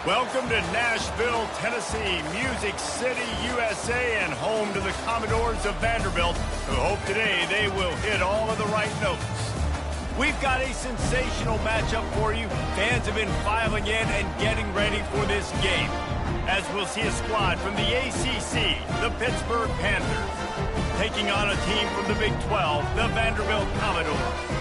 Welcome to Nashville, Tennessee, Music City, USA, and home to the Commodores of Vanderbilt, who hope today they will hit all of the right notes. We've got a sensational matchup for you. Fans have been filing in and getting ready for this game, as we'll see a squad from the ACC, the Pittsburgh Panthers, taking on a team from the Big 12, the Vanderbilt Commodores.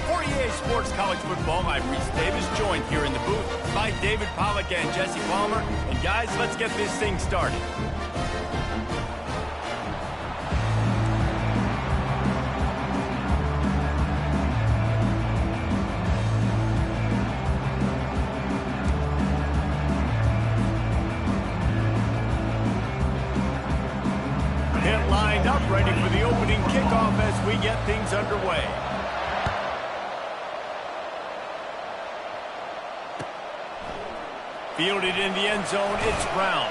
For EA Sports College Football, I'm Reese Davis, joined here in the booth by David Pollack and Jesse Palmer. And guys, let's get this thing started. Pit lined up, ready for the opening kickoff as we get things underway. Fielded in the end zone, it's Brown.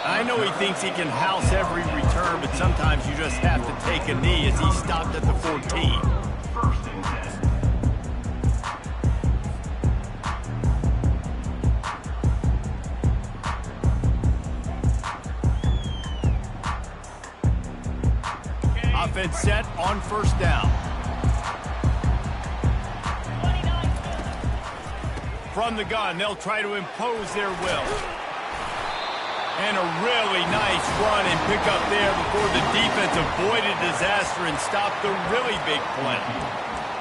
I know he thinks he can house every return, but sometimes you just have to take a knee as he stopped at the 14. First and 10. Offense set on first down. From the gun, they'll try to impose their will. And a really nice run and pick up there before the defense avoided disaster and stopped the really big play.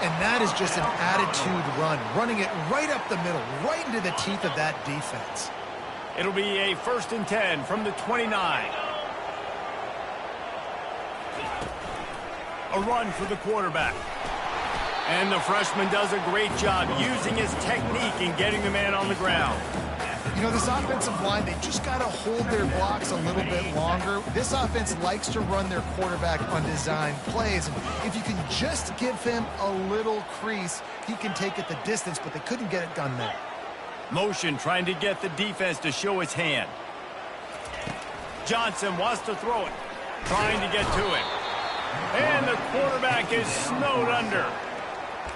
And that is just an attitude run, running it right up the middle, right into the teeth of that defense. It'll be a 1st and 10 from the 29. A run for the quarterback. And the freshman does a great job using his technique and getting the man on the ground. You know, this offensive line, they just got to hold their blocks a little bit longer. This offense likes to run their quarterback on design plays. And if you can just give him a little crease, he can take it the distance, but they couldn't get it done there. Motion trying to get the defense to show his hand. Johnson wants to throw it, trying to get to it. And the quarterback is snowed under.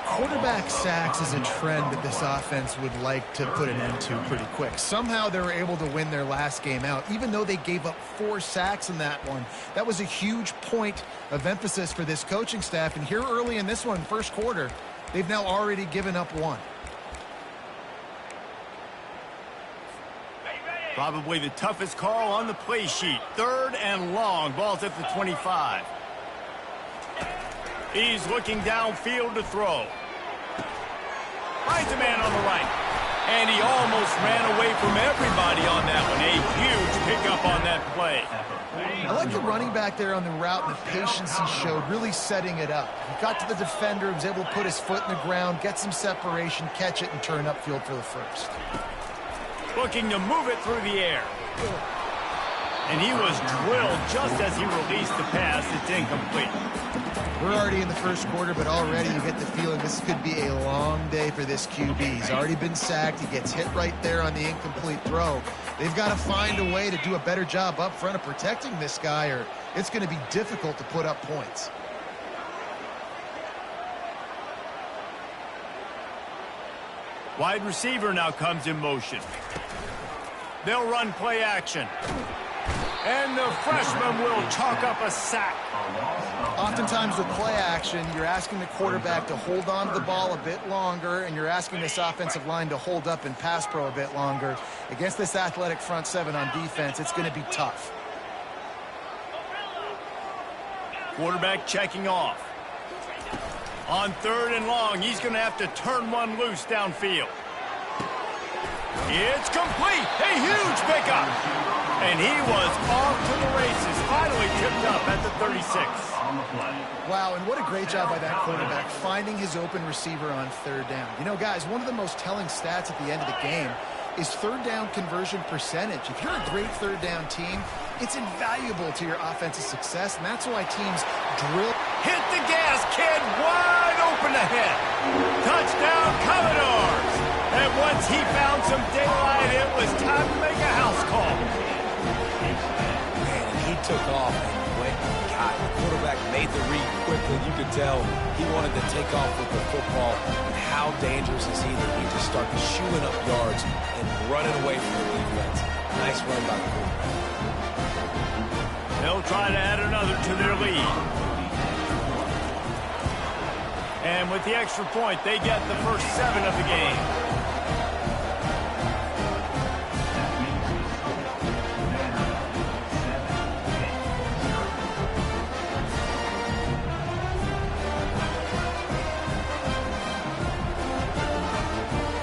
Quarterback sacks is a trend that this offense would like to put an end to pretty quick. Somehow they were able to win their last game out, even though they gave up 4 sacks in that one. That was a huge point of emphasis for this coaching staff. And here early in this one, first quarter, they've now already given up 1. Probably the toughest call on the play sheet. 3rd and long. Ball's at the 25. He's looking downfield to throw. Finds a man on the right. And he almost ran away from everybody on that one. A huge pickup on that play. I like the running back there on the route and the patience he showed, really setting it up. He got to the defender, was able to put his foot in the ground, get some separation, catch it, and turn upfield for the first. Looking to move it through the air. And he was drilled just as he released the pass. It's incomplete. We're already in the first quarter, but already you get the feeling this could be a long day for this QB. He's already been sacked. He gets hit right there on the incomplete throw. They've got to find a way to do a better job up front of protecting this guy, or it's going to be difficult to put up points. Wide receiver now comes in motion. They'll run play action. And the freshman will chalk up a sack. Oftentimes with play action, you're asking the quarterback to hold on to the ball a bit longer, and you're asking this offensive line to hold up in pass pro a bit longer. Against this athletic front 7 on defense, it's going to be tough. Quarterback checking off. On 3rd and long, he's going to have to turn one loose downfield. It's complete. A huge pickup. And he was off to the races, finally tipped up at the 36. Wow, and what a great job by that quarterback, finding his open receiver on 3rd down. You know, guys, one of the most telling stats at the end of the game is 3rd down conversion percentage. If you're a great 3rd down team, it's invaluable to your offensive success, and that's why teams drill. Hit the gas, kid, wide open ahead. Touchdown, Commodores. And once he found some daylight, it was time to make a house call. Man, he took off and went shot. The quarterback made the read quickly. You could tell he wanted to take off with the football. And how dangerous is he that he just started shooing up yards and running away from the defense. Nice run by the quarterback. They'll try to add another to their lead. And with the extra point, they get the first 7 of the game.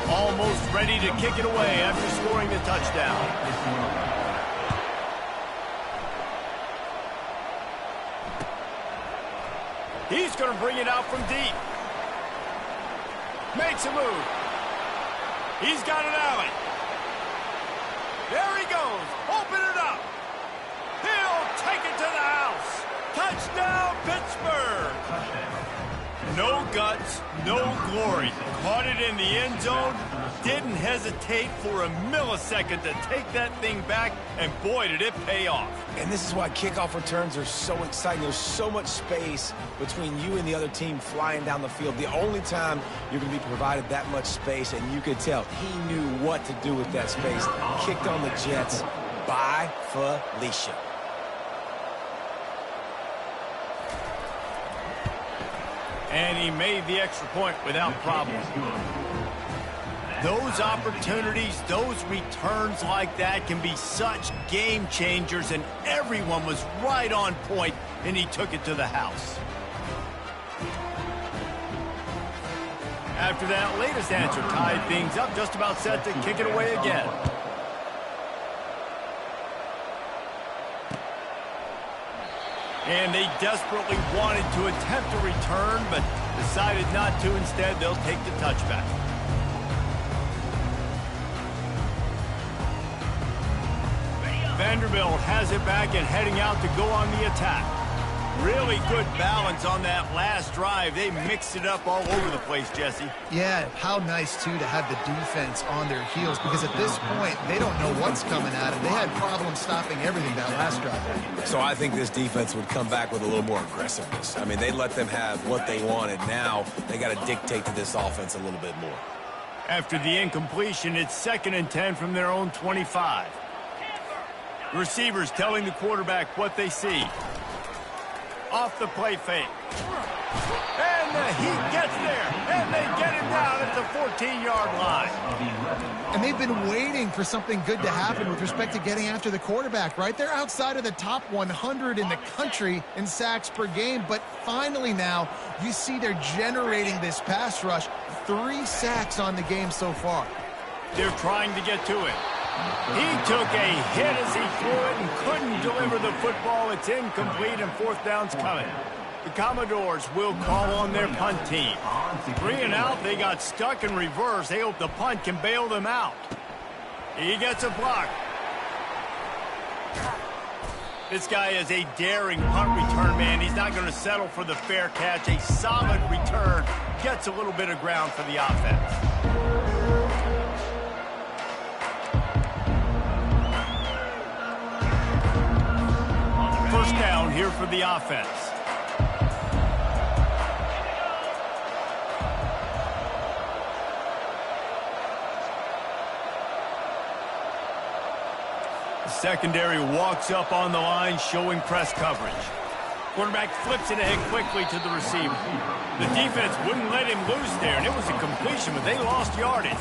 Almost ready to kick it away after scoring the touchdown. He's going to bring it out from deep. Makes a move. He's got an alley. There he goes. Open it up. He'll take it to the house. Touchdown, Pittsburgh. No guts, no glory. Caught it in the end zone. Didn't hesitate for a millisecond to take that thing back, and boy, did it pay off. And this is why kickoff returns are so exciting. There's so much space between you and the other team flying down the field. The only time you're going to be provided that much space, and you could tell he knew what to do with that space. Kicked on the Jets by Felicia. And he made the extra point without problem. Those opportunities, those returns like that can be such game changers, and everyone was right on point, and he took it to the house. After that latest answer tied things up, just about set to kick it away again. And they desperately wanted to attempt a return, but decided not to. Instead, they'll take the touchback. Vanderbilt has it back and heading out to go on the attack. Really good balance on that last drive. They mixed it up all over the place, Jesse. Yeah, how nice, too, to have the defense on their heels, because at this point, they don't know what's coming at them. They had problems stopping everything that last drive. So I think this defense would come back with a little more aggressiveness. I mean, they let them have what they wanted. Now they got to dictate to this offense a little bit more. After the incompletion, it's 2nd and 10 from their own 25. Receivers telling the quarterback what they see. Off the play fake. And he gets there. And they get him down at the 14-yard line. And they've been waiting for something good to happen with respect to getting after the quarterback, right? They're outside of the top 100 in the country in sacks per game. But finally now, you see they're generating this pass rush. 3 sacks on the game so far. They're trying to get to it. He took a hit as he threw it and couldn't deliver the football. It's incomplete, and 4th down's coming. The Commodores will call on their punt team. 3 and out, they got stuck in reverse. They hope the punt can bail them out. He gets a block. This guy is a daring punt return man. He's not going to settle for the fair catch. A solid return. Gets a little bit of ground for the offense. First down here for the offense. The secondary walks up on the line, showing press coverage. Quarterback flips it ahead quickly to the receiver. The defense wouldn't let him loose there, and it was a completion, but they lost yardage.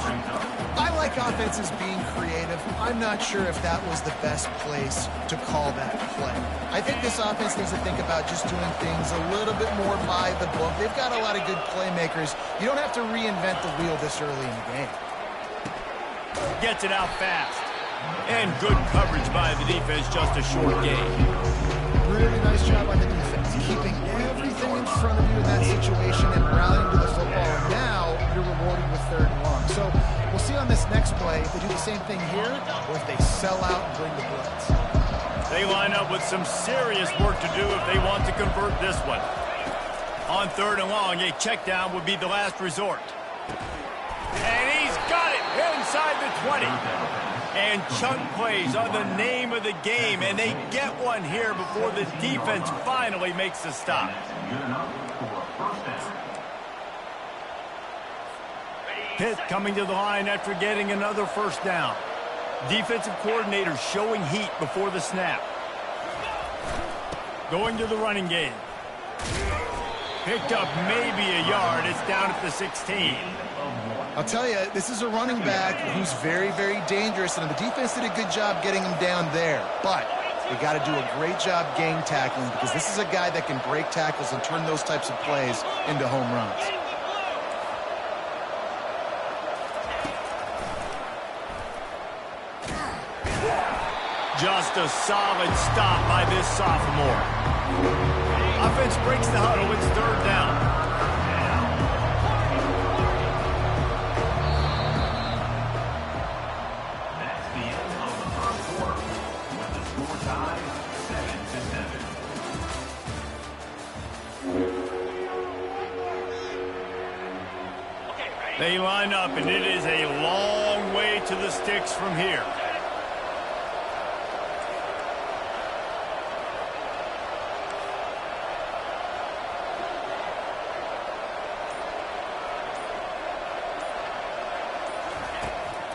I like offenses being creative. I'm not sure if that was the best place to call that play. I think this offense needs to think about just doing things a little bit more by the book. They've got a lot of good playmakers. You don't have to reinvent the wheel this early in the game. Gets it out fast. And good coverage by the defense, just a short gain. Really nice job on the defense, keeping everything in front of you in that situation and rallying to the football. And now you're rewarded with 3rd and long. So we'll see on this next play if they do the same thing here or if they sell out and bring the blitz. They line up with some serious work to do if they want to convert this one. On 3rd and long, a check down would be the last resort. And he's got it inside the 20. And chunk plays are the name of the game, and they get one here before the defense finally makes the stop. Pitt coming to the line after getting another first down. Defensive coordinator showing heat before the snap. Going to the running game. Picked up maybe a yard. It's down at the 16. I'll tell you, this is a running back who's very, very dangerous, and the defense did a good job getting him down there. But they got to do a great job gang tackling, because this is a guy that can break tackles and turn those types of plays into home runs. Just a solid stop by this sophomore. Offense breaks the huddle. It's third down. They line up, and it is a long way to the sticks from here.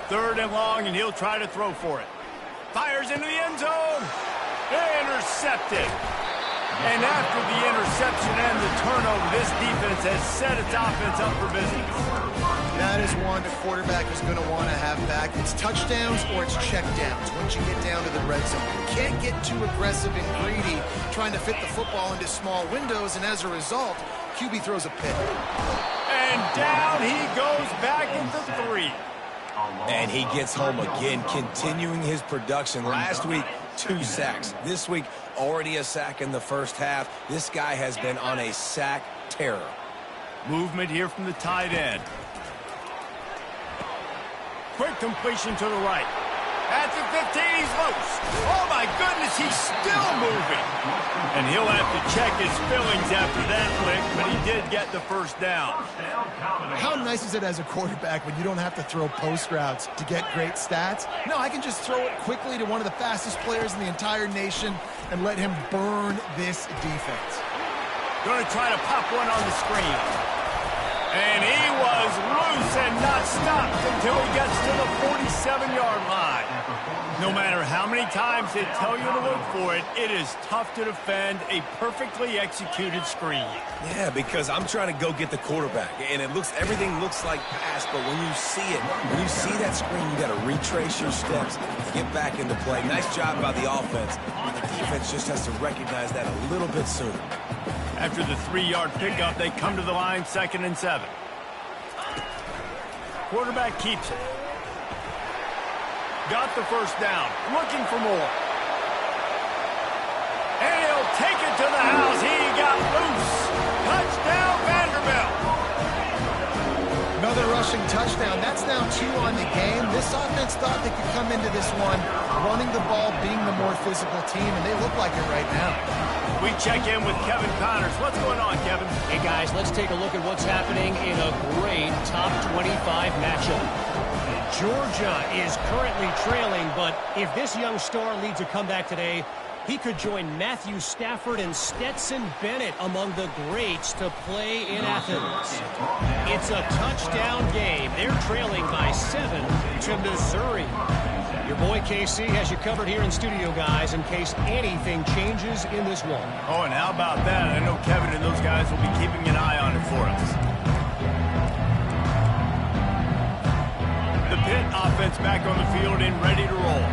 Third and long, and he'll try to throw for it. Fires into the end zone. Intercepted. And after the interception and the turnover, this defense has set its offense up for business. That is one the quarterback is going to want to have back. It's touchdowns or it's checkdowns once you get down to the red zone. You can't get too aggressive and greedy trying to fit the football into small windows, and as a result, QB throws a pick. And down he goes back into 3. And he gets home again, continuing his production. Last week, 2 sacks. This week, already a sack in the first half. This guy has been on a sack terror. Movement here from the tight end. Quick completion to the right. At the 15, he's loose. Oh, my goodness, he's still moving. And he'll have to check his fillings after that lick, but he did get the first down. How nice is it as a quarterback when you don't have to throw post routes to get great stats? No, I can just throw it quickly to one of the fastest players in the entire nation and let him burn this defense. Going to try to pop one on the screen. And he was loose and not stopped until he gets to the 47-yard line. No matter how many times they tell you to look for it, it is tough to defend a perfectly executed screen. Yeah, because I'm trying to go get the quarterback, and everything looks like pass, but when you see that screen, you got to retrace your steps, get back into play. Nice job by the offense. The defense just has to recognize that a little bit sooner. After the 3-yard pickup, they come to the line, 2nd and 7. Quarterback keeps it. Got the first down, looking for more. And he'll take it to the house. He got loose. Touchdown, Vanderbilt. Another rushing touchdown. That's now 2 on the game. This offense thought they could come into this one running the ball, being the more physical team, and they look like it right now. We check in with Kevin Connors. What's going on, Kevin? Hey, guys, let's take a look at what's happening in a great top 25 matchup. Georgia is currently trailing, but if this young star leads a comeback today, he could join Matthew Stafford and Stetson Bennett among the greats to play in Athens. It's a touchdown game. They're trailing by 7 to Missouri. Your boy KC has you covered here in studio, guys, in case anything changes in this one. Oh, and how about that? I know Kevin and those guys will be keeping an eye on it for us. The Pitt offense back on the field and ready to roll.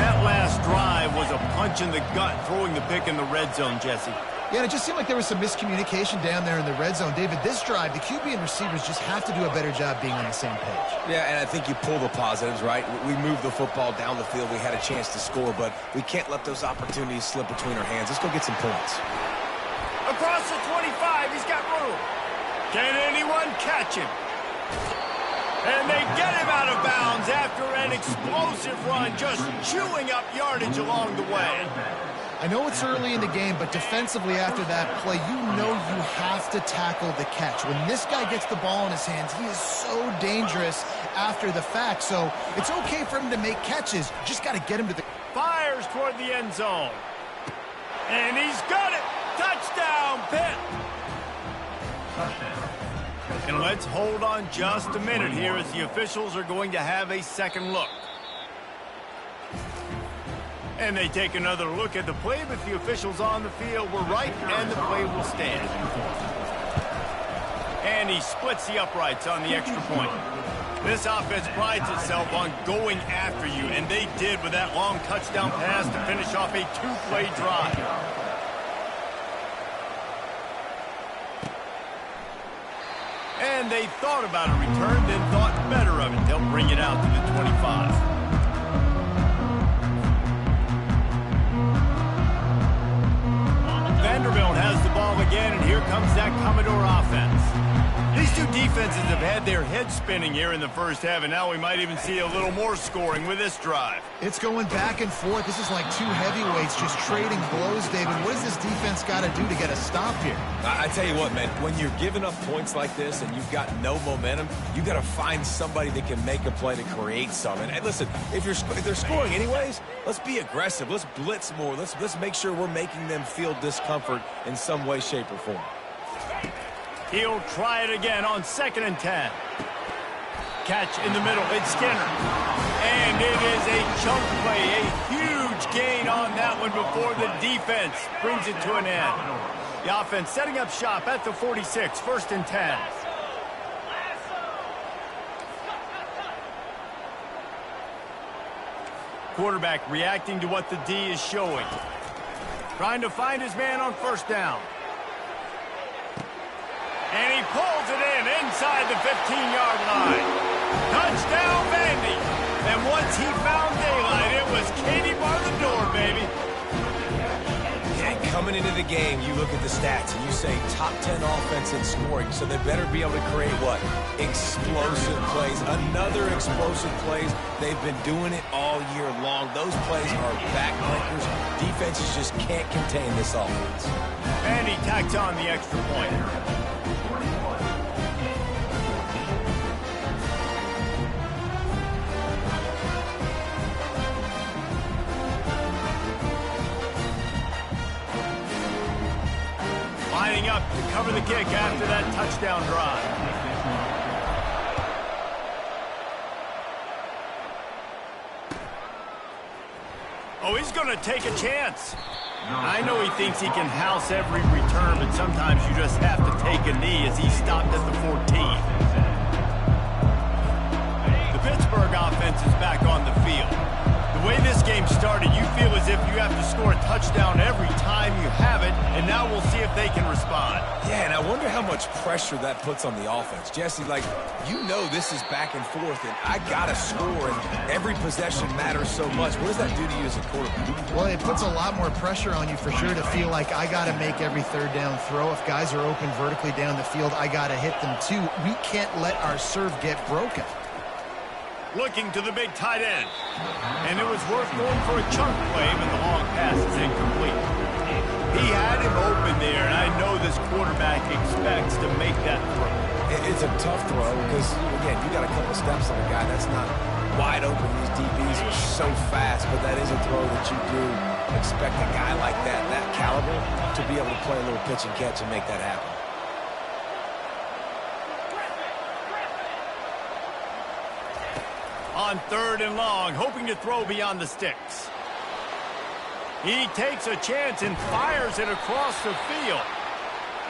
That last drive was a punch in the gut, throwing the pick in the red zone, Jesse. Yeah, and it just seemed like there was some miscommunication down there in the red zone. David, this drive, the QB and receivers just have to do a better job being on the same page. Yeah, and I think you pull the positives, right? We moved the football down the field. We had a chance to score, but we can't let those opportunities slip between our hands. Let's go get some points. Across the 25, he's got room. Can anyone catch him? And they get him out of bounds after an explosive run, just chewing up yardage along the way. I know it's early in the game, but defensively after that play, you know you have to tackle the catch. When this guy gets the ball in his hands, he is so dangerous after the fact. So it's okay for him to make catches. Just got to get him to the... Fires toward the end zone. And he's got it. Touchdown, Pitt. And let's hold on just a minute here as the officials are going to have a second look. And they take another look at the play, but the officials on the field were right, and the play will stand. And he splits the uprights on the extra point. This offense prides itself on going after you, and they did with that long touchdown pass to finish off a two-play drive. And they thought about a return, then thought better of it. They'll bring it out to the 25. Vanderbilt has the ball again, and here comes that Commodore offense. These two defenses have had their heads spinning here in the first half, and now we might even see a little more scoring with this drive. It's going back and forth. This is like two heavyweights just trading blows, David. What does this defense got to do to get a stop here? I tell you what, man, when you're giving up points like this and you've got no momentum, you got to find somebody that can make a play to create something. And listen, if they're scoring anyways, let's be aggressive. Let's blitz more. Let's make sure we're making them feel discomfort in some way, shape, or form. He'll try it again on 2nd and 10. Catch in the middle. It's Skinner. And it is a chunk play. A huge gain on that one before the defense brings it to an end. The offense setting up shop at the 46. 1st and 10. Quarterback reacting to what the D is showing. Trying to find his man on 1st down. And he pulls it in inside the 15-yard line. Touchdown, Vandy. And once he found daylight, it was Katie bar the door, baby. And coming into the game, you look at the stats and you say top 10 offense in scoring, so they better be able to create what? Explosive plays. Another explosive plays. They've been doing it all year long. Those plays are backbreakers. Defenses just can't contain this offense. And he tacks on the extra point. Lining up to cover the kick after that touchdown drive. Oh, he's going to take a chance. I know he thinks he can house every return, but sometimes you just have to take a knee as he stopped at the 14. The Pittsburgh offense is back on the field. The way this game started, you feel as if you have to score a touchdown every time you have it, and now we'll see if they can respond. Yeah, and I wonder how much pressure that puts on the offense. Jesse, like, you know this is back and forth, and I got to score, and every possession matters so much. What does that do to you as a quarterback? Well, it puts a lot more pressure on you for sure to feel like I got to make every third down throw. If guys are open vertically down the field, I got to hit them too. We can't let our serve get broken. Looking to the big tight end. And it was worth going for a chunk play, but the long pass is incomplete. He had him open there, and I know this quarterback expects to make that throw. It's a tough throw because, again, you got a couple steps on a guy that's not wide open. These DBs are so fast, but that is a throw that you do expect a guy like that caliber, to be able to play a little pitch and catch and make that happen. On 3rd and long, hoping to throw beyond the sticks. He takes a chance and fires it across the field.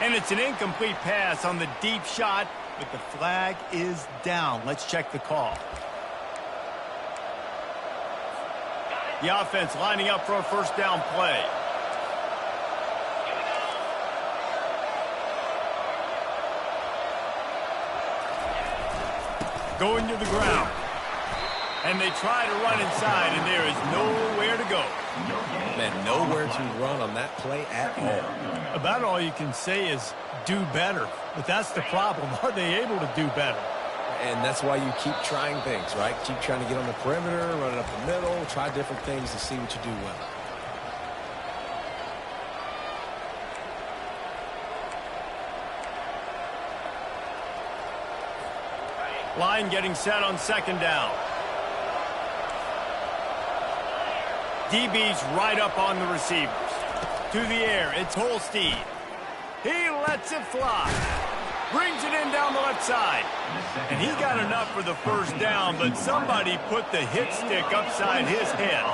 And it's an incomplete pass on the deep shot, but the flag is down. Let's check the call. The offense lining up for a 1st down play. Going to the ground. And they try to run inside, and there is nowhere to go. Man, nowhere to run on that play at all. About all you can say is do better. But that's the problem. Are they able to do better? And that's why you keep trying things, right? Keep trying to get on the perimeter, run it up the middle, try different things to see what you do well. Line getting set on second down. DB's right up on the receivers. To the air, it's Holstein. He lets it fly. Brings it in down the left side. And he got enough for the first down, but somebody put the hit stick upside his head.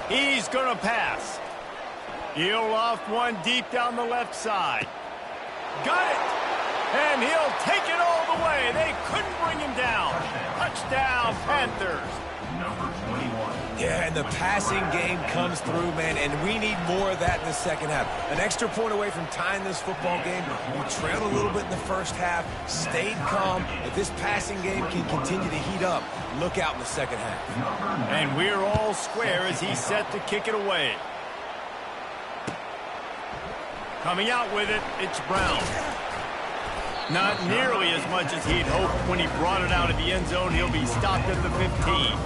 He's going to pass. He'll loft one deep down the left side. Got it! And he'll take it all the way. They couldn't bring him down. Touchdown, Panthers. Yeah, and the passing game comes through, man, and we need more of that in the second half. An extra point away from tying this football game. We trailed a little bit in the first half, stayed calm. If this passing game can continue to heat up, look out in the second half. And we're all square as he's set to kick it away. Coming out with it, it's Brown. Not nearly as much as he'd hoped when he brought it out of the end zone. He'll be stopped at the 15.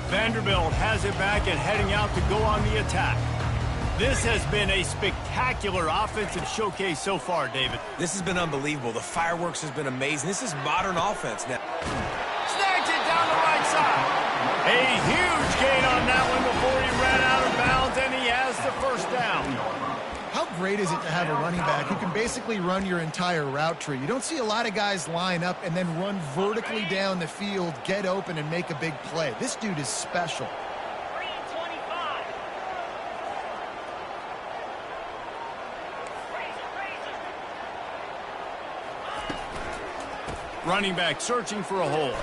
Vanderbilt has it back and heading out to go on the attack. This has been a spectacular offensive showcase so far, David. This has been unbelievable. The fireworks has been amazing. This is modern offense now. Snags it down the right side. A huge gain on that one before he ran out of bounds, and he has the first down. How great is it to have a running back who can basically run your entire route tree? You don't see a lot of guys line up and then run vertically down the field, get open, and make a big play. This dude is special. Running back searching for a hole.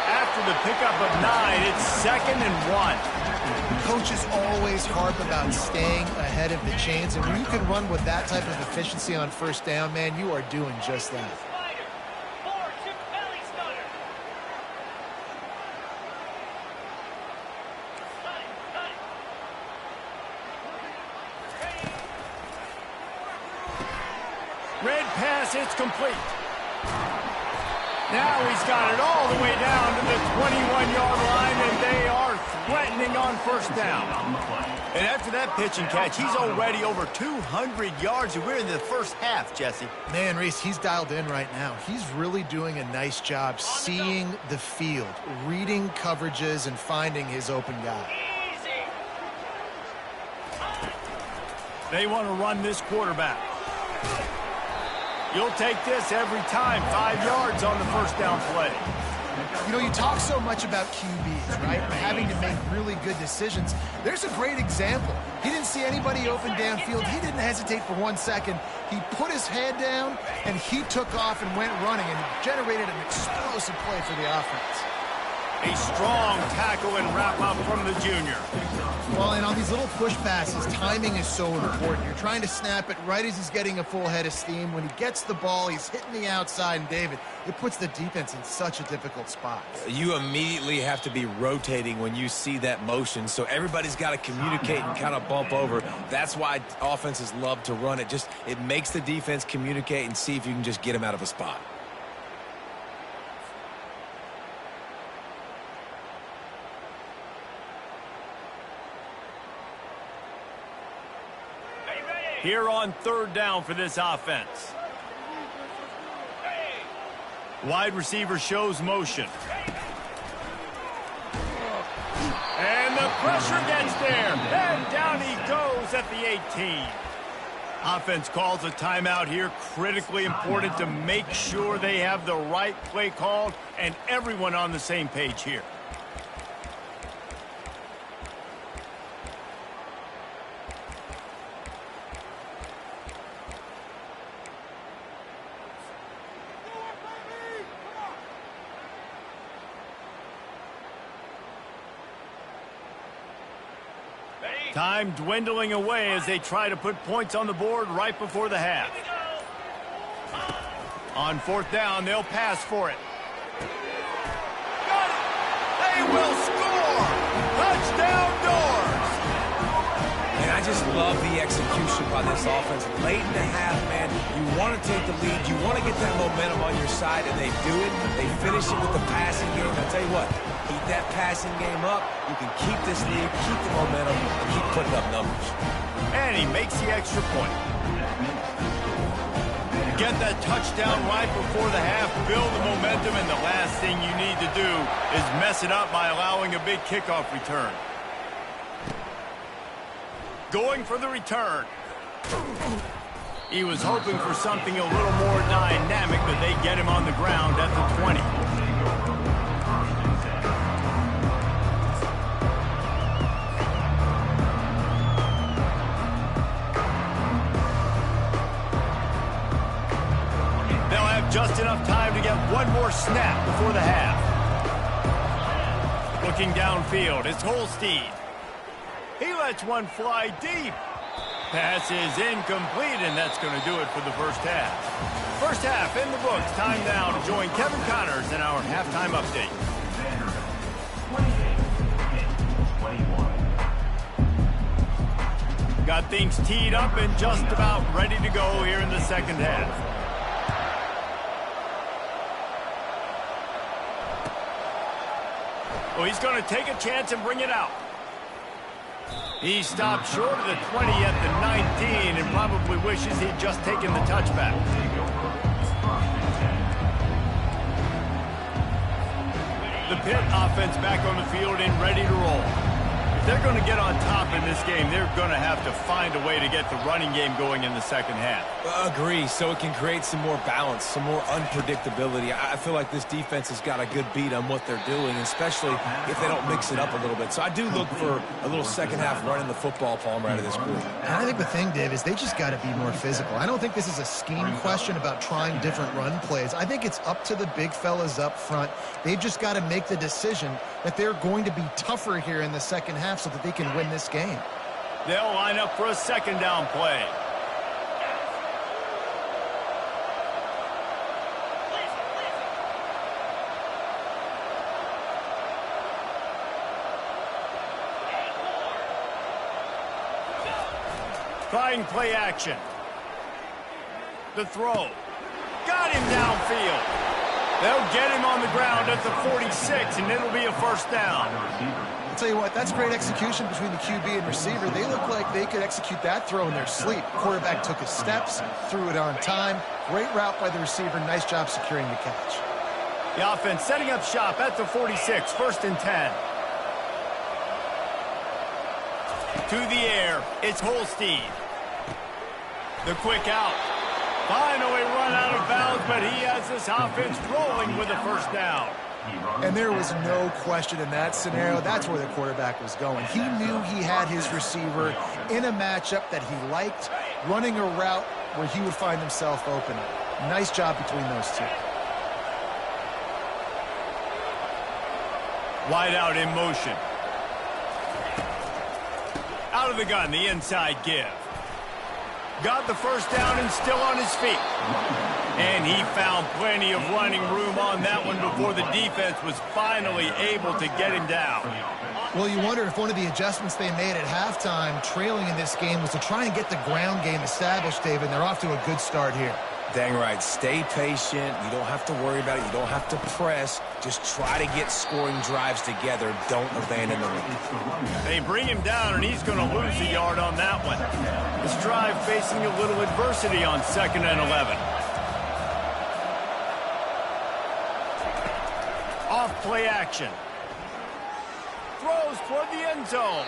After the pickup of 9, it's 2nd and 1. Coaches always harp about staying ahead of the chains, and when you can run with that type of efficiency on first down, man, you are doing just that. Red pass, it's complete. Now he's got it all the way down to the 21-yard line, and they are threatening on first down. And after that pitch and catch, he's already over 200 yards, and we're in the first half, Jesse. Man, Reese, he's dialed in right now. He's really doing a nice job seeing the field, reading coverages, and finding his open guy. They want to run this quarterback. You'll take this every time. 5 yards on the first down play. You know, you talk so much about QBs, right? Having to make really good decisions. There's a great example. He didn't see anybody open downfield. He didn't hesitate for 1 second. He put his head down, and he took off and went running, and generated an explosive play for the offense. A strong tackle and wrap-up from the junior. Well, and on these little push passes, timing is so important. You're trying to snap it right as he's getting a full head of steam. When he gets the ball, he's hitting the outside, and David, it puts the defense in such a difficult spot. You immediately have to be rotating when you see that motion, so everybody's got to communicate and kind of bump over. That's why offenses love to run it. It makes the defense communicate and see if you can just get them out of a spot. Here on third down for this offense. Wide receiver shows motion. And the pressure gets there. And down he goes at the 18. Offense calls a timeout here. Critically important to make sure they have the right play called and everyone on the same page here. Time dwindling away as they try to put points on the board right before the half. On 4th down, they'll pass for it. Got it! They will score! Touchdown Doors! And I just love the execution by this offense. Late in the half, man, you want to take the lead. You want to get that momentum on your side, and they do it. They finish it with the passing game. I'll tell you what, keep that passing game up. You can keep this lead, keep the momentum, and keep putting up numbers. And he makes the extra point. Get that touchdown right before the half, build the momentum, and the last thing you need to do is mess it up by allowing a big kickoff return. Going for the return. He was hoping for something a little more dynamic, but they get him on the ground at the 20. Just enough time to get one more snap before the half. Looking downfield, it's Holstein. He lets one fly deep. Pass is incomplete, and that's going to do it for the first half. First half in the books. Time now to join Kevin Connors in our halftime update. Got things teed up and just about ready to go here in the second half. Well, he's going to take a chance and bring it out. He stopped short of the 20 at the 19 and probably wishes he'd just taken the touchback. The Pitt offense back on the field and ready to roll. If they're going to get on top in this game, they're going to have to find a way to get the running game going in the second half. Agree, so it can create some more balance, some more unpredictability. I feel like this defense has got a good beat on what they're doing, especially if they don't mix it up a little bit. So I do look for a little second half running the football, Palmer, out of this group. And I think the thing, Dave, is they just got to be more physical. I don't think this is a scheme question about trying different run plays. I think it's up to the big fellas up front. They've just got to make the decision that they're going to be tougher here in the second half so that they can win this game. They'll line up for a second down play. Trying play action. The throw. Got him downfield. They'll get him on the ground at the 46, and it'll be a first down. I'll tell you what, that's great execution between the QB and receiver. They look like they could execute that throw in their sleep. Quarterback took his steps, threw it on time. Great route by the receiver. Nice job securing the catch. The offense setting up shop at the 46, 1st and 10. To the air, it's Holstein. The quick out. Finally run out of bounds, but he has this offense rolling with a first down. And there was no question in that scenario. That's where the quarterback was going. He knew he had his receiver in a matchup that he liked, running a route where he would find himself open. Nice job between those two. Wide out in motion. Out of the gun, the inside give. Got the first down and still on his feet. And he found plenty of running room on that one before the defense was finally able to get him down. Well, you wonder if one of the adjustments they made at halftime, trailing in this game, was to try and get the ground game established, David, and they're off to a good start here. Dang right. Stay patient. You don't have to worry about it. You don't have to press. Just try to get scoring drives together. Don't abandon the lead. They bring him down, and he's going to lose a yard on that one. This drive facing a little adversity on 2nd and 11. Off play action. Throws toward the end zone.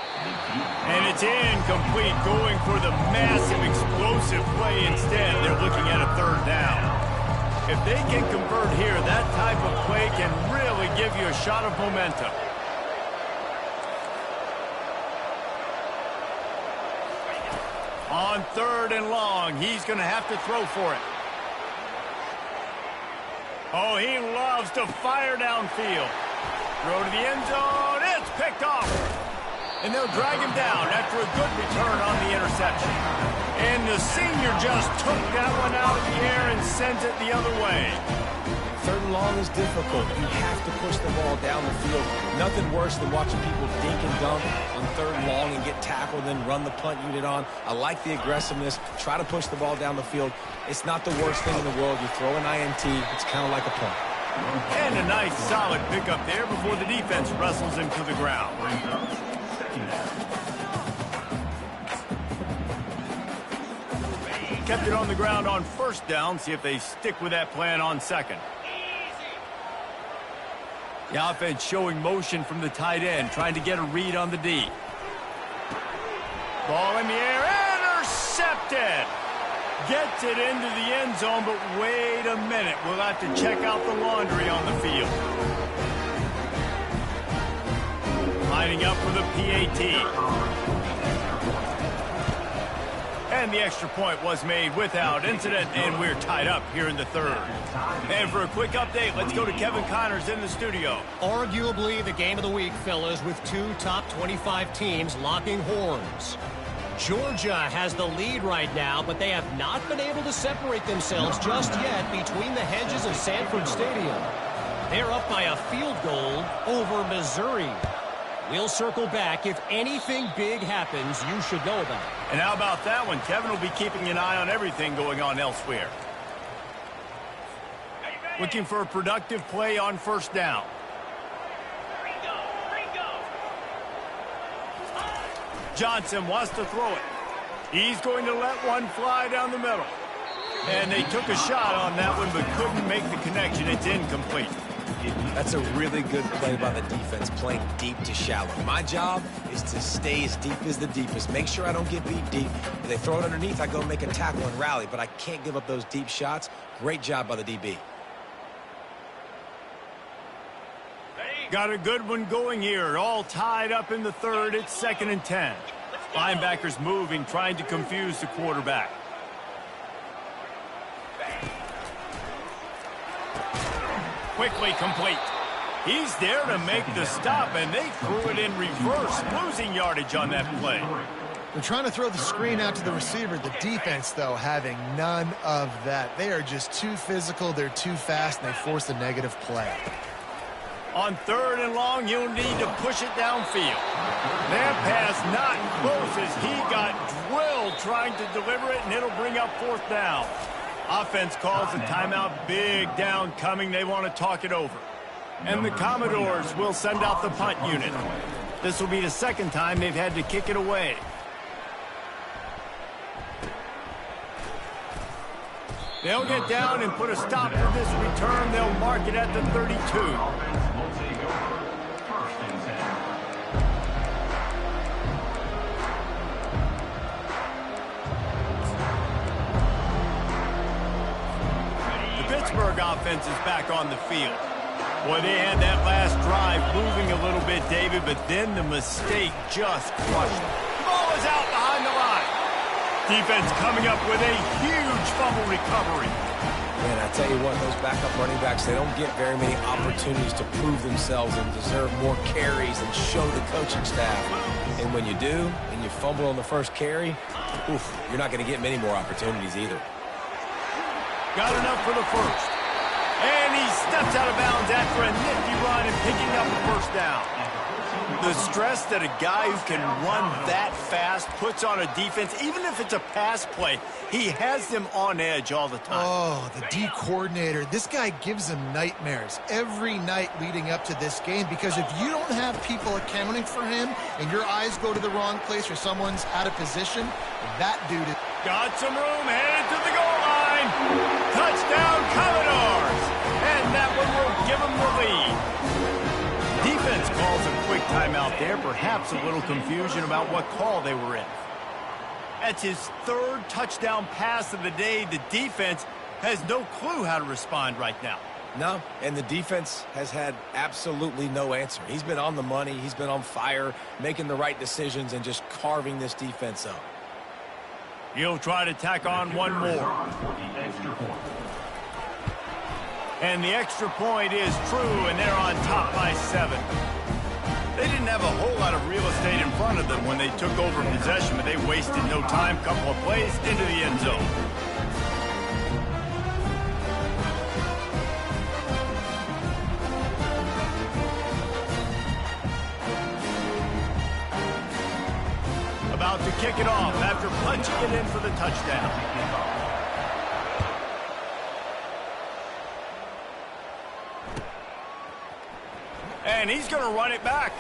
And it's incomplete, going for the massive explosive play instead. They're looking at a 3rd down. If they can convert here, that type of play can really give you a shot of momentum. On 3rd and long, he's going to have to throw for it. Oh, he loves to fire downfield. Throw to the end zone. It's picked off. And they'll drag him down after a good return on the interception. And the senior just took that one out of the air and sends it the other way. 3rd and long is difficult. You have to push the ball down the field. Nothing worse than watching people dink and dunk on 3rd and long and get tackled and then run the punt unit on. I like the aggressiveness. Try to push the ball down the field. It's not the worst thing in the world. You throw an INT, it's kind of like a punt. And a nice solid pickup there before the defense wrestles him to the ground. Kept it on the ground on 1st down. See if they stick with that plan on 2nd. The offense showing motion from the tight end, trying to get a read on the D. Ball in the air, intercepted! Gets it into the end zone, but wait a minute. We'll have to check out the laundry on the field. Lining up for the PAT. And the extra point was made without incident, and we're tied up here in the 3rd. And for a quick update, let's go to Kevin Connors in the studio. Arguably the game of the week, fellas, with 2 top 25 teams locking horns. Georgia has the lead right now, but they have not been able to separate themselves just yet between the hedges of Sanford Stadium. They're up by a field goal over Missouri. We'll circle back. If anything big happens, you should know about it. And how about that one? Kevin will be keeping an eye on everything going on elsewhere. Looking for a productive play on 1st down. Johnson wants to throw it. He's going to let one fly down the middle. And they took a shot on that one but couldn't make the connection. It's incomplete. That's a really good play by the defense, playing deep to shallow. My job is to stay as deep as the deepest. Make sure I don't get beat deep. If they throw it underneath, I go make a tackle and rally, but I can't give up those deep shots. Great job by the DB. Got a good one going here. All tied up in the 3rd. It's 2nd and 10. Linebackers moving, trying to confuse the quarterback. Quickly complete. He's there to make the stop, and they threw it in reverse, losing yardage on that play. They're trying to throw the screen out to the receiver. The defense, though, having none of that. They are just too physical. They're too fast, and they force a negative play. On 3rd and long, you'll need to push it downfield. That pass not close as he got drilled trying to deliver it, and it'll bring up 4th down. Offense calls a timeout. Big down coming. They want to talk it over. And the Commodores will send out the punt unit. This will be the 2nd time they've had to kick it away. They'll get down and put a stop to this return. They'll mark it at the 32. The Pittsburgh offense is back on the field. Boy, they had that last drive moving a little bit, David, but then the mistake just crushed them. The ball is out behind the line. Defense coming up with a huge fumble recovery. Man, I tell you what, those backup running backs, they don't get very many opportunities to prove themselves and deserve more carries and show the coaching staff. And when you do, and you fumble on the first carry, oof, you're not going to get many more opportunities either. Got enough for the first. And he steps out of bounds after a nifty run and picking up a 1st down. The stress that a guy who can run that fast puts on a defense, even if it's a pass play, he has them on edge all the time. Oh, the D coordinator. This guy gives them nightmares every night leading up to this game, because if you don't have people accounting for him and your eyes go to the wrong place or someone's out of position, that dude is... Got some room, headed to the goal line. Touchdown, Commodores. And that one will give them the lead. Defense calls a quick timeout there. Perhaps a little confusion about what call they were in. That's his 3rd touchdown pass of the day. The defense has no clue how to respond right now. No, and the defense has had absolutely no answer. He's been on the money. He's been on fire, making the right decisions and just carving this defense up. He'll try to tack on one more. And the extra point is true, and they're on top by 7. They didn't have a whole lot of real estate in front of them when they took over possession, but they wasted no time. Couple of plays into the end zone. About to kick it off after punching it in for the touchdown. And he's going to run it back.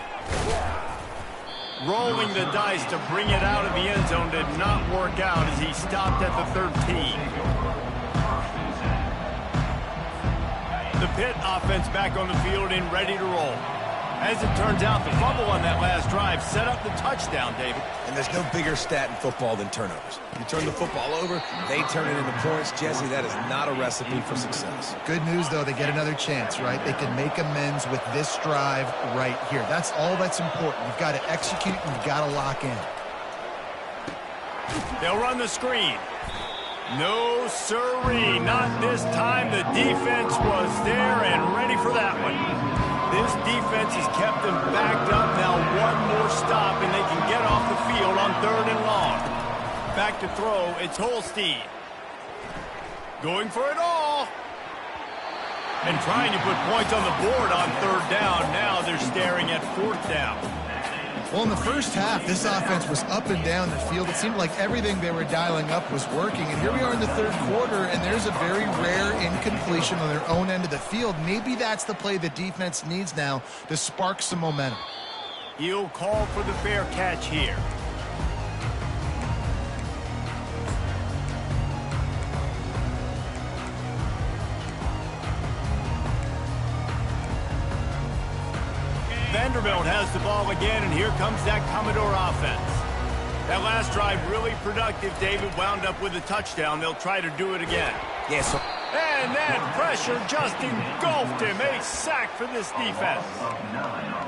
Rolling the dice to bring it out of the end zone did not work out as he stopped at the 13. The Pitt offense back on the field and ready to roll. As it turns out, the fumble on that last drive set up the touchdown, David. And there's no bigger stat in football than turnovers. You turn the football over, they turn it into points. Jesse, that is not a recipe for success. Good news, though, they get another chance, right? They can make amends with this drive right here. That's all that's important. You've got to execute, and you've got to lock in. They'll run the screen. No, sirree, not this time. The defense was there and ready for that one. This defense has kept them backed up. Now one more stop, and they can get off the field on 3rd and long. Back to throw, it's Holstein. Going for it all. And trying to put points on the board on 3rd down. Now they're staring at 4th down. Well, in the first half, this offense was up and down the field. It seemed like everything they were dialing up was working. And here we are in the 3rd quarter, and there's a very rare incompletion on their own end of the field. Maybe that's the play the defense needs now to spark some momentum. He'll call for the fair catch here. Vanderbilt has the ball again, and here comes that Commodore offense. That last drive really productive. David wound up with a touchdown. They'll try to do it again. Yes. And that pressure just engulfed him. A sack for this defense.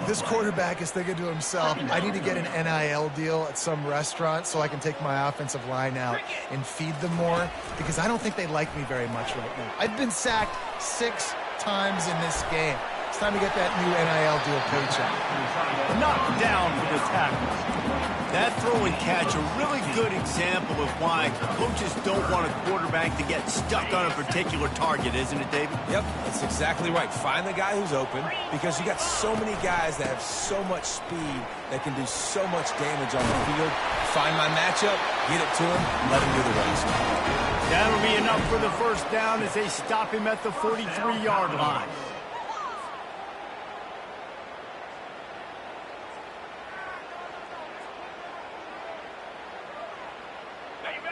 This quarterback is thinking to himself, I need to get an NIL deal at some restaurant so I can take my offensive line out and feed them more, because I don't think they like me very much right now. I've been sacked 6 times in this game. It's time to get that new NIL deal paycheck. Knocked down for the tackle. That throw and catch, a really good example of why coaches don't want a quarterback to get stuck on a particular target, isn't it, David? Yep, that's exactly right. Find the guy who's open, because you got so many guys that have so much speed that can do so much damage on the field. Find my matchup, get it to him, let him do the rest. That'll be enough for the 1st down as they stop him at the 43-yard line.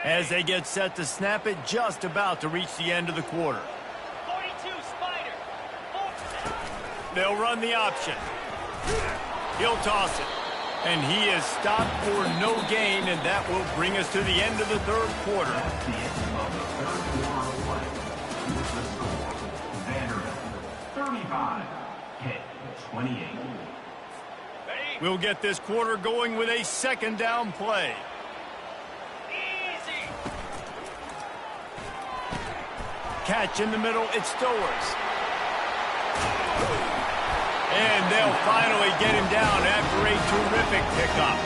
As they get set to snap it, just about to reach the end of the quarter. 42 Spider. They'll run the option. He'll toss it. And he is stopped for no gain, and that will bring us to the end of the 3rd quarter. Vanderbilt, 35, Pitt, 28. We'll get this quarter going with a 2nd down play. Catch in the middle, it's Stowers. And they'll finally get him down after a terrific pickup.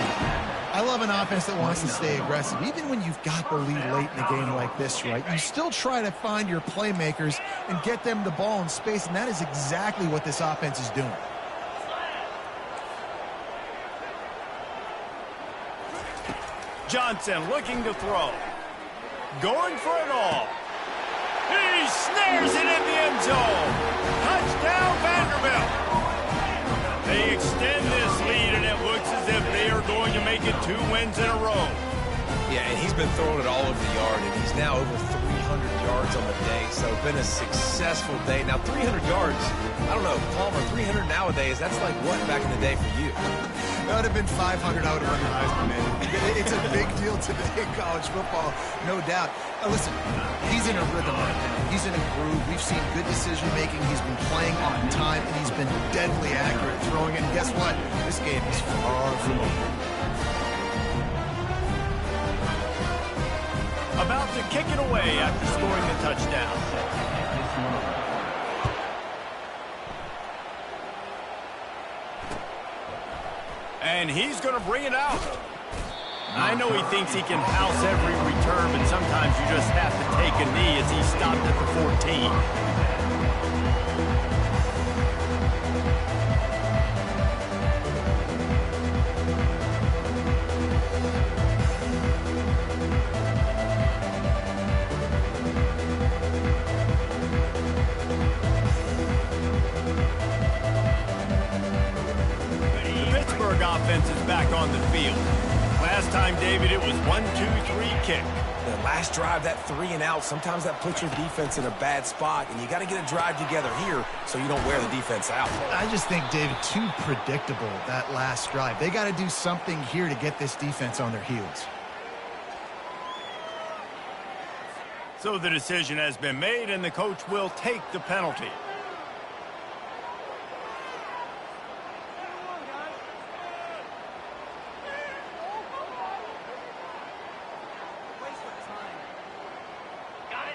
I love an offense that wants to stay aggressive. Even when you've got the lead late in a game like this, right, you still try to find your playmakers and get them the ball in space, and that is exactly what this offense is doing. Johnson looking to throw. Going for it all. He snares it in the end zone. Touchdown, Vanderbilt. They extend this lead, and it looks as if they are going to make it 2 wins in a row. Yeah, and he's been throwing it all over the yard, and he's now over 300 yards on the day, so it's been a successful day. Now, 300 yards, I don't know, Palmer, 300 nowadays, that's like what back in the day for you? That would have been 500. I would have won the Heisman, man. It's a big deal today in college football, no doubt. Listen, he's in a rhythm right now. He's in a groove. We've seen good decision-making. He's been playing on time, and he's been deadly accurate throwing it. And guess what? This game is far from over. About to kick it away after scoring the touchdown. And he's going to bring it out. I know he thinks he can house every return, but sometimes you just have to take a knee as he stopped at the 14. Offense is back on the field. Last time, David, it was 1-2-3 kick. The last drive, that 3 and out, sometimes that puts your defense in a bad spot, and you got to get a drive together here so you don't wear the defense out. I just think, David, too predictable, that last drive. They got to do something here to get this defense on their heels. So the decision has been made, and the coach will take the penalty.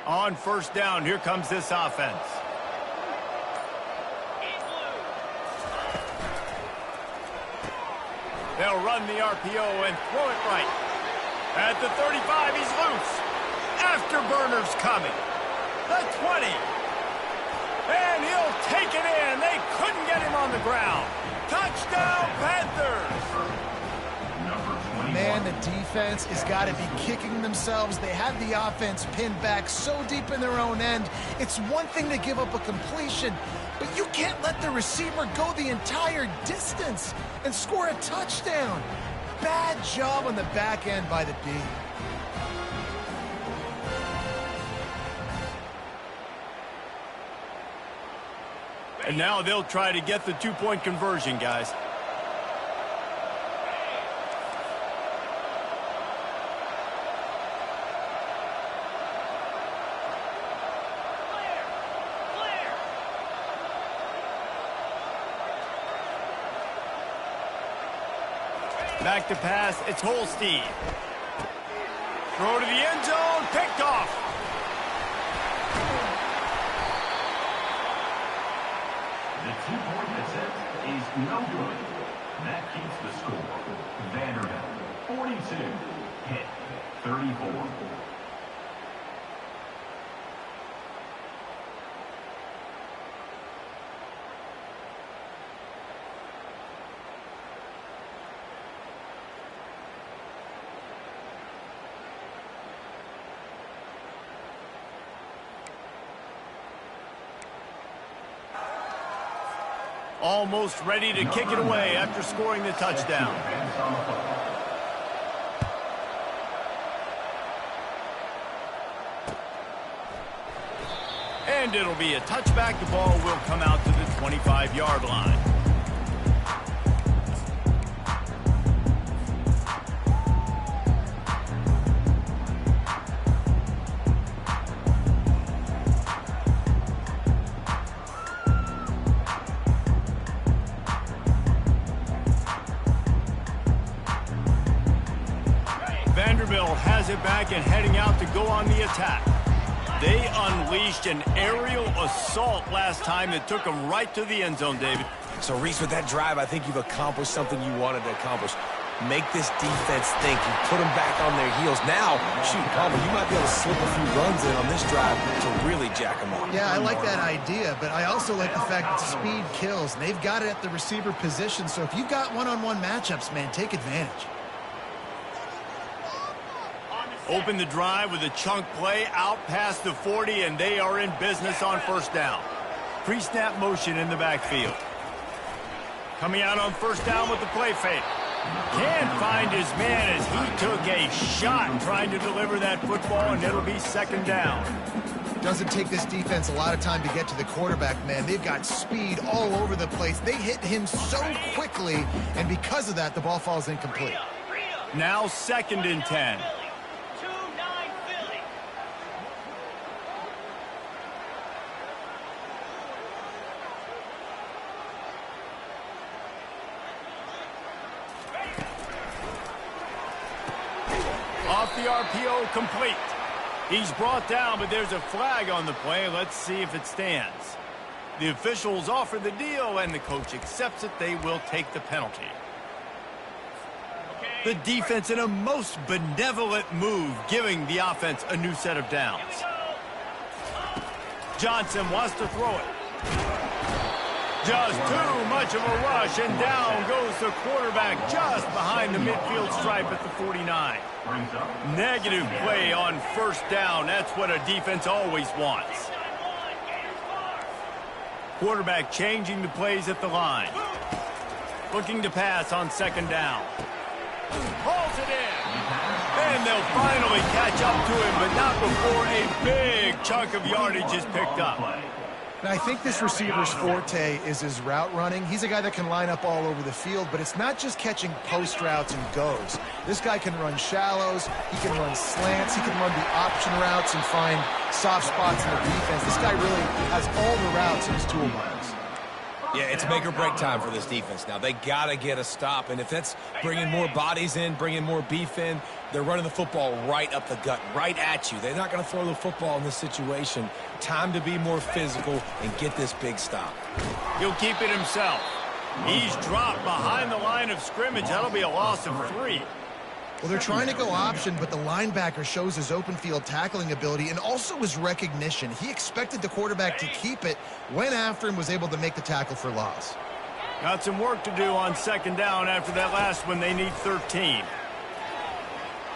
On first down, here comes this offense. They'll run the RPO and throw it right. At the 35, he's loose. Afterburner's coming. The 20. And he'll take it in. They couldn't get him on the ground. Touchdown, Panthers. Man, the defense has got to be kicking themselves. They have the offense pinned back so deep in their own end. It's one thing to give up a completion, but you can't let the receiver go the entire distance and score a touchdown. Bad job on the back end by the D. And now they'll try to get the two-point conversion, guys. Back to pass, it's Holstein. Throw to the end zone, picked off. The two-point attempt is no good. That keeps the score. Vanderbilt, 42. Hit, 34. Almost ready to kick it away after scoring the touchdown. And it'll be a touchback. The ball will come out to the 25-yard line. Vanderbilt has it back and heading out to go on the attack. They unleashed an aerial assault last time that took them right to the end zone, David. So, Reese, with that drive, I think you've accomplished something you wanted to accomplish. Make this defense think. You put them back on their heels. Now, shoot, Palmer, you might be able to slip a few runs in on this drive to really jack them up. Yeah, I like that idea, but I also like the fact that speed kills. They've got it at the receiver position, so if you've got one-on-one matchups, man, take advantage. Open the drive with a chunk play out past the 40, and they are in business on first down. Pre-snap motion in the backfield. Coming out on first down with the play fake. Can't find his man as he took a shot trying to deliver that football, and it'll be second down. Doesn't take this defense a lot of time to get to the quarterback, man. They've got speed all over the place. They hit him so quickly, and because of that, the ball falls incomplete. Now second and 10. Off the RPO, complete. He's brought down, but there's a flag on the play. Let's see if it stands. The officials offer the deal, and the coach accepts it. They will take the penalty. The defense in a most benevolent move, giving the offense a new set of downs. Johnson wants to throw it. Just too much of a rush, and down goes the quarterback just behind the midfield stripe at the 49. Negative play on first down. That's what a defense always wants. Quarterback changing the plays at the line. Looking to pass on second down. Hauls it in. And they'll finally catch up to him, but not before a big chunk of yardage is picked up. Now, I think this receiver's forte is his route running. He's a guy that can line up all over the field, but it's not just catching post routes and goes. This guy can run shallows, he can run slants, he can run the option routes and find soft spots in the defense. This guy really has all the routes in his toolbox. Yeah, it's make or break time for this defense now. They got to get a stop, and if that's bringing more bodies in, bringing more beef in, they're running the football right up the gut, right at you. They're not going to throw the football in this situation. Time to be more physical and get this big stop. He'll keep it himself. He's dropped behind the line of scrimmage. That'll be a loss of 3. Well, they're trying to go option, but the linebacker shows his open field tackling ability and also his recognition. He expected the quarterback to keep it, went after him, was able to make the tackle for loss. Got some work to do on second down after that last one. They need 13.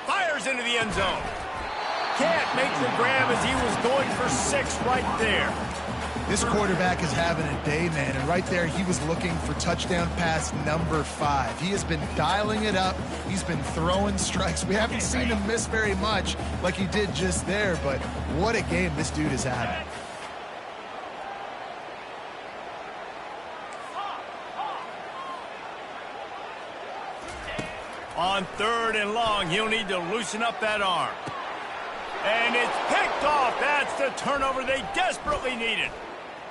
Fires into the end zone. Can't make the grab as he was going for 6 right there. This quarterback is having a day, man, and right there he was looking for touchdown pass number 5. He has been dialing it up. He's been throwing strikes. We haven't seen him miss very much like he did just there, but what a game this dude is having. On 3rd and long, he'll need to loosen up that arm. And it's picked off. That's the turnover they desperately needed.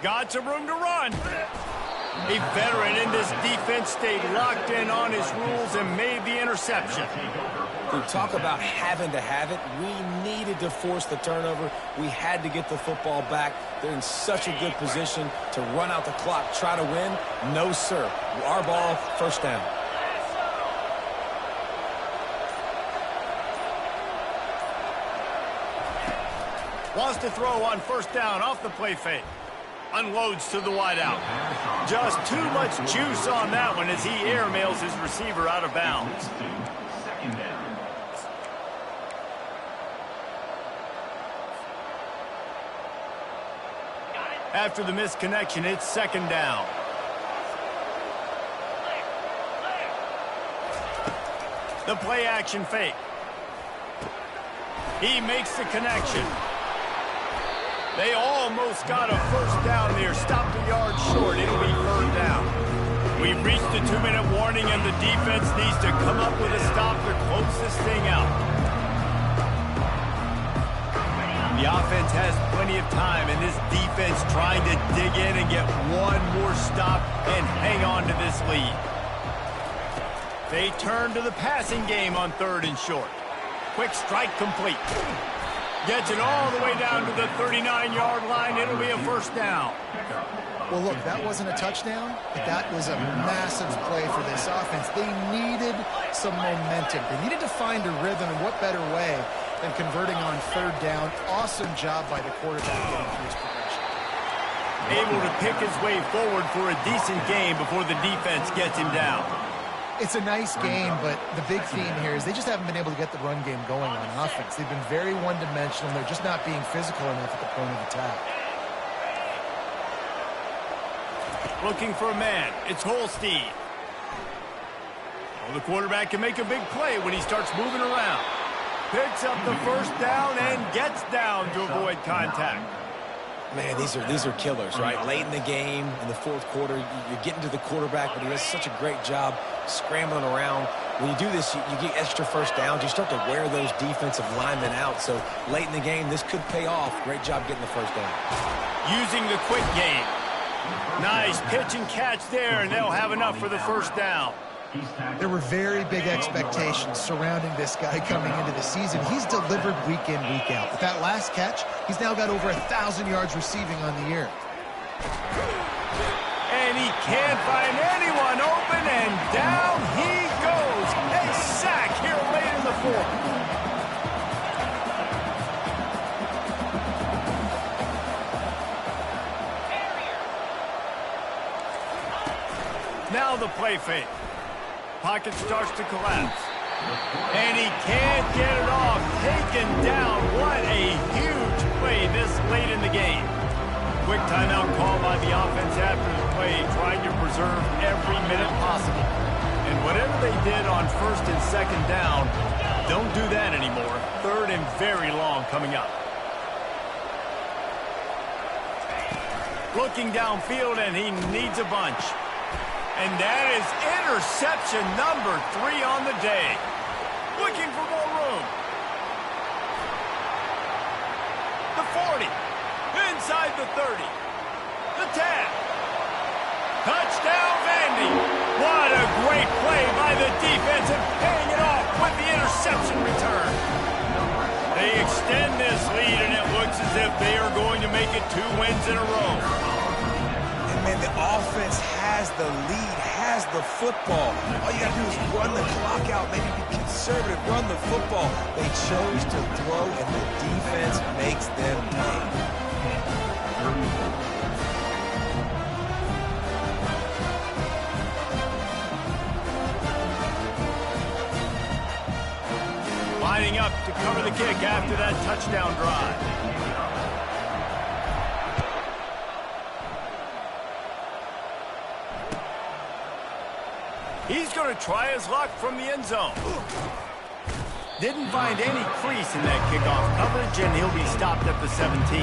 Got some room to run. A veteran in this defense stayed locked in on his rules and made the interception. We talk about having to have it. We needed to force the turnover. We had to get the football back. They're in such a good position to run out the clock, try to win. No, sir. Our ball, first down. Wants to throw on first down off the play fake. Unloads to the wideout. Just too much juice on that one as he airmails his receiver out of bounds. After the misconnection, it's second down. The play action fake. He makes the connection. They almost got a first down there. Stopped a yard short. It'll be 3rd down. We've reached the 2-minute warning, and the defense needs to come up with a stop to close this thing out. The offense has plenty of time, and this defense trying to dig in and get one more stop and hang on to this lead. They turn to the passing game on 3rd and short. Quick strike complete. Gets it all the way down to the 39-yard line. It'll be a first down. Well, look, that wasn't a touchdown, but that was a massive play for this offense. They needed some momentum. They needed to find a rhythm, and what better way than converting on 3rd down. Awesome job by the quarterback getting through his progression. Able to pick his way forward for a decent game before the defense gets him down. It's a nice game, but the big theme here is they just haven't been able to get the run game going on offense. They've been very one-dimensional. They're just not being physical enough at the point of attack. Looking for a man. It's Holstein. Well, the quarterback can make a big play when he starts moving around. Picks up the first down and gets down to avoid contact. Man, these are killers, right? Late in the game, in the 4th quarter, you're getting to the quarterback, but he does such a great job scrambling around. When you do this, you get extra first downs. You start to wear those defensive linemen out. So late in the game, this could pay off. Great job getting the first down. Using the quick game. Nice pitch and catch there, and they'll have enough for the first down. There were very big expectations surrounding this guy coming into the season. He's delivered week in, week out. With that last catch, he's now got over 1,000 yards receiving on the year. And he can't find anyone open, and down he goes. A sack Now the play fake. Pocket starts to collapse. And he can't get it off. Taken down. What a huge play this late in the game. Quick timeout call by the offense after the play, trying to preserve every minute possible. And whatever they did on first and second down, don't do that anymore. Third and very long coming up. Looking downfield, and he needs a bunch. And that is interception number 3 on the day. Looking for more room. The 40. Inside the 30. The 10. Touchdown, Vandy. What a great play by the defense and paying it off with the interception return. They extend this lead, and it looks as if they are going to make it 2 wins in a row. Man, the offense has the lead, has the football. All you got to do is run the clock out, maybe be conservative, run the football. They chose to throw, and the defense makes them pay. Lining up to cover the kick after that touchdown drive. He's going to try his luck from the end zone. Didn't find any crease in that kickoff coverage, and he'll be stopped at the 17.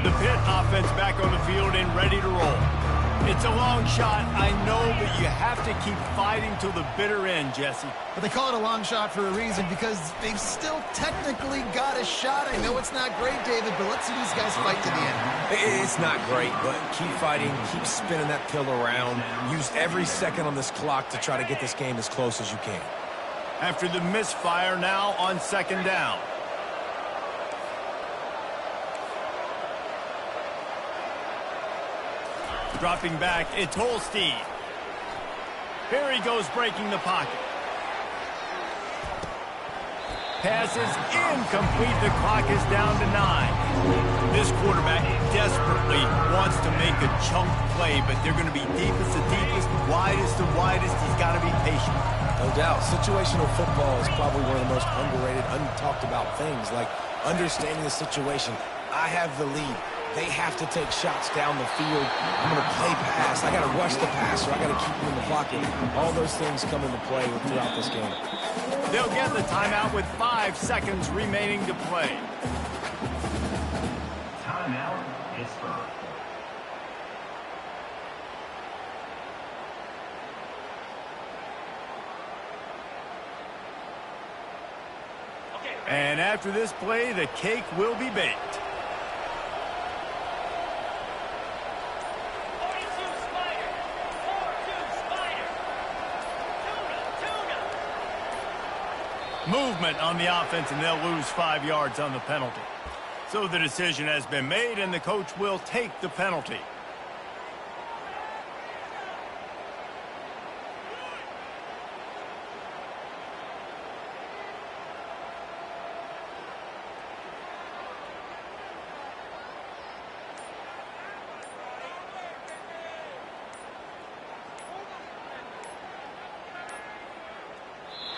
The Pitt offense back on the field and ready to roll. It's a long shot, I know, but you have to keep fighting till the bitter end, Jesse. But they call it a long shot for a reason, because they've still technically got a shot. I know it's not great, David, but let's see these guys fight to the end. It's not great, but keep fighting, keep spinning that pill around. Use every second on this clock to try to get this game as close as you can. After the misfire, now on second down. Dropping back, it's Holstein. Here he goes, breaking the pocket. Pass is incomplete. The clock is down to 9. This quarterback desperately wants to make a chunk play, but they're going to be deepest to deepest, widest to widest. He's got to be patient. No doubt. Situational football is probably one of the most underrated, untalked about things, like understanding the situation. I have the lead. They have to take shots down the field. I'm going to play pass. I got to rush the passer. I got to keep him in the pocket. All those things come into play throughout this game. They'll get the timeout with 5 seconds remaining to play. Timeout, Pittsburgh. And after this play, the cake will be baked. Movement on the offense, and they'll lose 5 yards on the penalty. So the decision has been made, and the coach will take the penalty.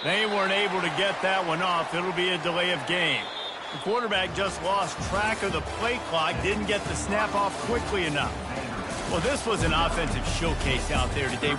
They weren't able to get that one off. It'll be a delay of game. The quarterback just lost track of the play clock, didn't get the snap off quickly enough. Well, this was an offensive showcase out there today.